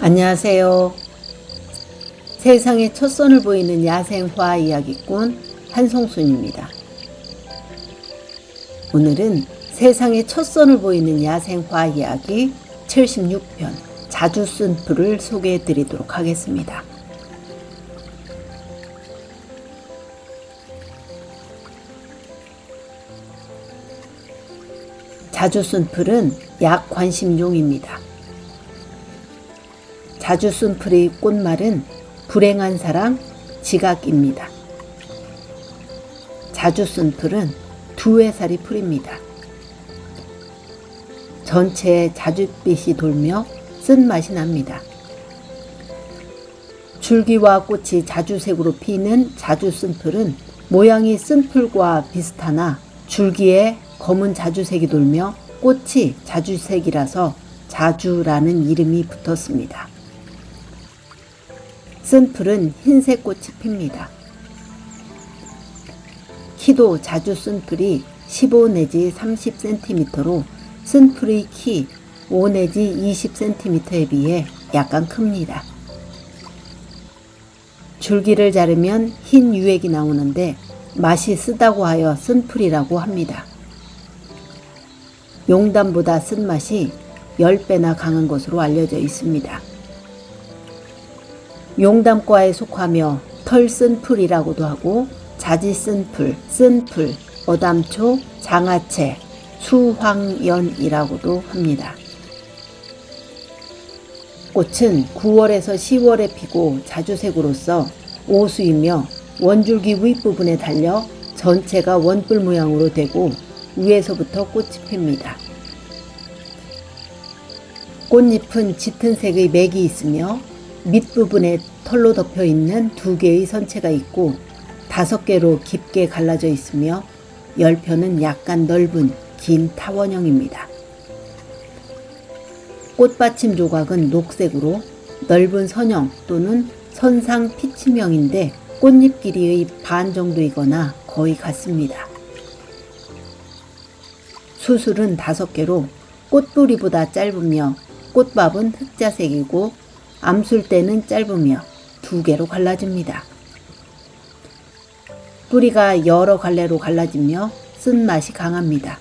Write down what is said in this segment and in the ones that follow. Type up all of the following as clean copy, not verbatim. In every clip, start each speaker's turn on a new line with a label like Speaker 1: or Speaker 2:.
Speaker 1: 안녕하세요. 세상에 첫 선을 보이는 야생화 이야기꾼 한송순입니다. 오늘은 세상에 첫 선을 보이는 야생화 이야기 76편 자주 쓴 풀을 소개해 드리도록 하겠습니다. 자주 쓴 풀은 약관심종입니다. 자주 쓴 풀의 꽃말은 불행한 사랑, 지각입니다. 자주 쓴 풀은 두 해살이 풀입니다. 전체에 자줏빛이 돌며 쓴맛이 납니다. 줄기와 꽃이 자주색으로 피는 자주 쓴 풀은 모양이 쓴 풀과 비슷하나 줄기에 검은 자주색이 돌며 꽃이 자주색이라서 자주라는 이름이 붙었습니다. 쓴 풀은 흰색 꽃이 핍니다. 키도 자주 쓴 풀이 15 내지 30cm로 쓴 풀의 키 5 내지 20cm에 비해 약간 큽니다. 줄기를 자르면 흰 유액이 나오는데 맛이 쓰다고 하여 쓴 풀이라고 합니다. 용담보다 쓴맛이 10배나 강한 것으로 알려져 있습니다. 용담과에 속하며 털 쓴 풀이라고도 하고 자지 쓴 풀, 쓴 풀, 어담초, 장아채, 수황연이라고도 합니다. 꽃은 9월에서 10월에 피고 자주색으로서 오수이며 원줄기 윗부분에 달려 전체가 원뿔 모양으로 되고 위에서부터 꽃이 핍니다. 꽃잎은 짙은 색의 맥이 있으며 밑부분에 털로 덮여 있는 2개의 선체가 있고 5개로 깊게 갈라져 있으며 열편은 약간 넓은 긴 타원형입니다. 꽃받침 조각은 녹색으로 넓은 선형 또는 선상 피치명인데 꽃잎 길이의 반 정도이거나 거의 같습니다. 수술은 5개로 꽃뿌리보다 짧으며 꽃밥은 흑자색이고 암술대는 짧으며 2개로 갈라집니다. 뿌리가 여러 갈래로 갈라지며 쓴맛이 강합니다.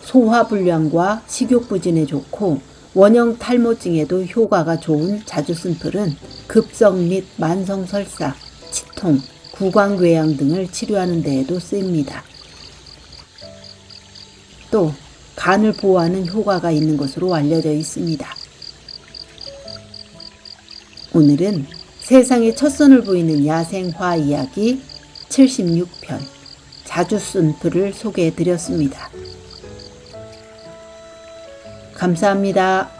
Speaker 1: 소화불량과 식욕부진에 좋고 원형 탈모증에도 효과가 좋은 자주 쓴 풀은 급성 및 만성 설사, 치통, 구강궤양 등을 치료하는 데에도 쓰입니다. 또 간을 보호하는 효과가 있는 것으로 알려져 있습니다. 오늘은 세상에 첫 선을 보이는 야생화 이야기 76편 자주 쓴 풀을 소개해 드렸습니다. 감사합니다.